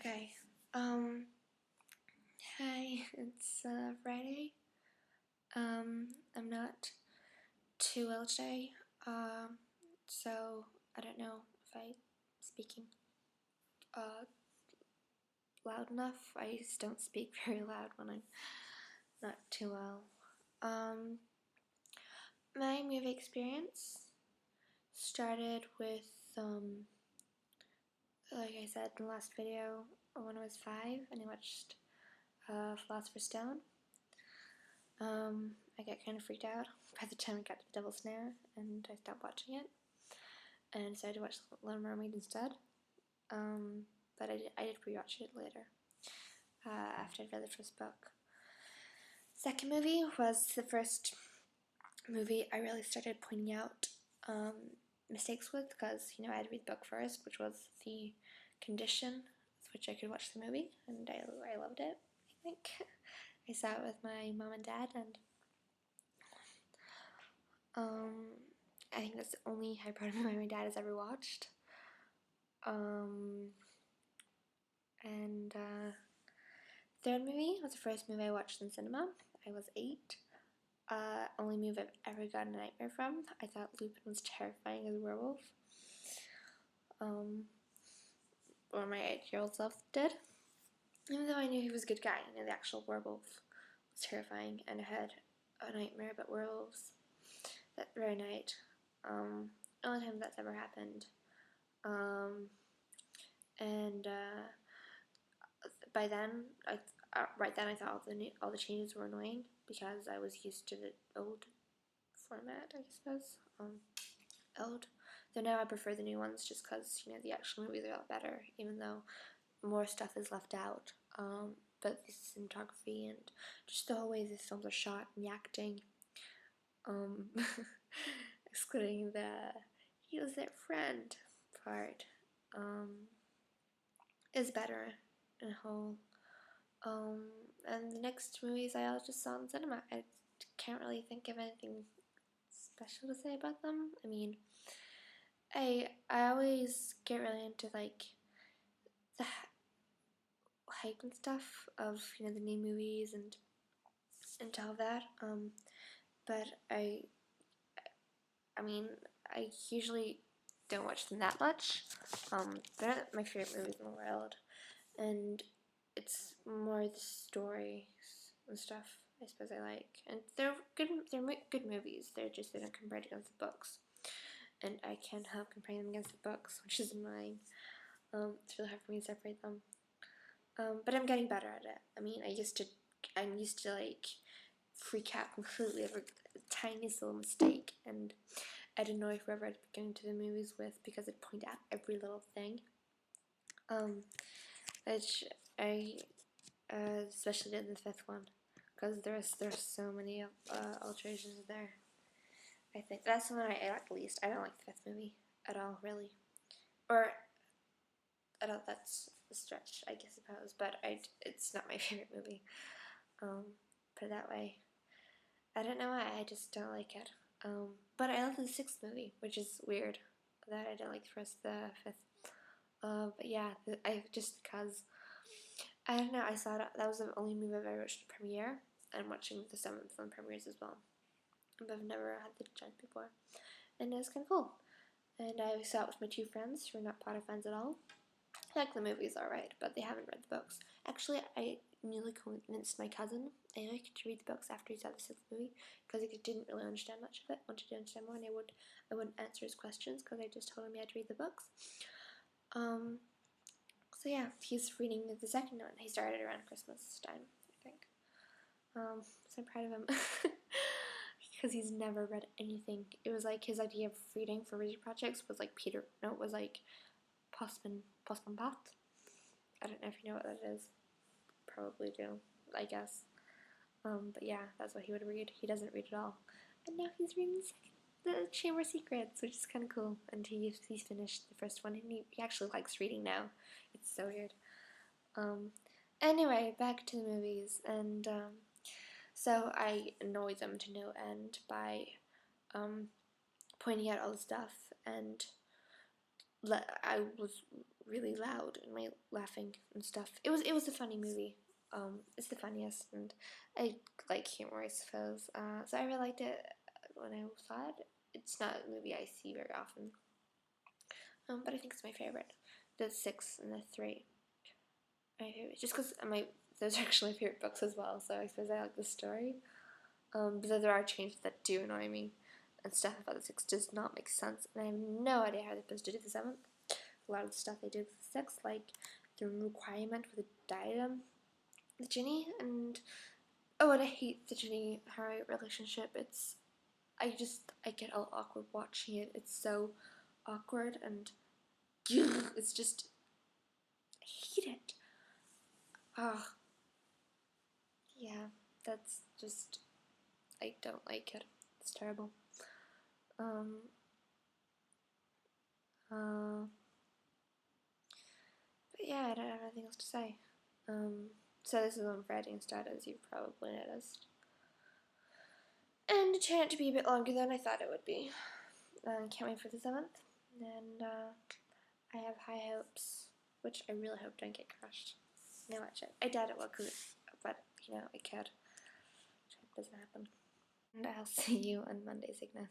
Okay, hi, it's Friday. I'm not too well today, so I don't know if I'm speaking loud enough. I just don't speak very loud when I'm not too well. My movie experience started with, like I said in the last video, when I was 5 and I watched Philosopher's Stone. I got kind of freaked out by the time I got to the Devil's Snare, and I stopped watching it, and decided to watch Little Mermaid instead. But I did rewatch it later, after I'd read the first book. Second movie was the first movie I really started pointing out mistakes with, because, I had to read the book first, which was the condition with which I could watch the movie, and I loved it, I think. I saw it with my mom and dad, and I think that's the only Harry Potter movie my dad has ever watched. Third movie was the first movie I watched in cinema. I was 8. Only movie I've ever gotten a nightmare from. I thought Lupin was terrifying as a werewolf. Or my 8-year-old self did. Even though I knew he was a good guy, the actual werewolf was terrifying, and I had a nightmare about werewolves that very night. Only time that's ever happened. By then, right then I thought all the changes were annoying, because I was used to the old format, I suppose. Old. So now I prefer the new ones, just because, the actual movies are a lot better, even though more stuff is left out. But the cinematography and just the whole way the films are shot and the acting, excluding the "he was their friend" part, is better in whole. And the next movies I all just saw in cinema. I can't really think of anything special to say about them. I mean, I always get really into like the hype and stuff of the new movies and all that. But I mean, I usually don't watch them that much. They're not my favorite movies in the world, and it's more the stories and stuff I suppose I like. And they're good. They're good movies. They don't compare against the books, and I can't help comparing them against the books, which is annoying. It's really hard for me to separate them. But I'm getting better at it. I mean, I'm used to like freak out completely over the tiniest little mistake, and I'd annoy whoever I'd be going to the movies with, because I'd point out every little thing. Which I especially did in the 5th one, because there's so many alterations there. I think that's the one I like least. I don't like the 5th movie at all, really. Or I don't. That's a stretch, I suppose. But it's not my favorite movie. Put it that way. I don't know why. I just don't like it. But I love the 6th movie, which is weird that I don't like the rest of the 5th. But yeah, just because I don't know. I saw it. That was the only movie I've ever watched at premiere. I'm watching the 7th one premieres as well, but I've never had the chance before, and it was kind of cool. And I saw it with my 2 friends who are not Potter fans at all. I like the movies, alright, but they haven't read the books. Actually, I nearly convinced my cousin, Eric, to read the books after he saw the 6th movie, because he didn't really understand much of it, wanted to understand more, and I wouldn't answer his questions, because I just told him he had to read the books. So yeah, he's reading the 2nd one. He started around Christmas time, I think. So I'm proud of him, because he's never read anything. It was like his idea of reading for reading projects was like Postman Pat. I don't know if you know what that is. Probably do, I guess. But yeah, that's what he would read. He doesn't read at all. And now he's reading the Chamber of Secrets, which is kind of cool. And he's finished the 1st one, and he actually likes reading now. It's so weird. Anyway, back to the movies. And so I annoyed them to no end by pointing out all the stuff, and I was really loud in my laughing and stuff. It was a funny movie. It's the funniest, and I like humor, I suppose. So I really liked it when I saw it. It's not a movie I see very often, but I think it's my favorite. The 6 and the 3, my favorite, just because those are actually my favorite books as well. So I suppose I like the story. But there are changes that do annoy me, and stuff about the 6 does not make sense, and I have no idea how they're supposed to do the 7th. A lot of the stuff they did with the 6, like the requirement for the diadem, the Ginny, and and I hate the Ginny Harry relationship. I get all awkward watching it. It's so awkward, and it's just, I hate it. Ah, yeah, that's just, I don't like it. It's terrible. Um, uh, but yeah, I don't have anything else to say. So this is on Friday instead, as you've probably noticed. And it turned out to be a bit longer than I thought it would be. Can't wait for the 7th. And I have high hopes, which I really hope don't get crushed. No, actually, I doubt it will, but it could. Which I hope doesn't happen. And I'll see you on Monday, Signa.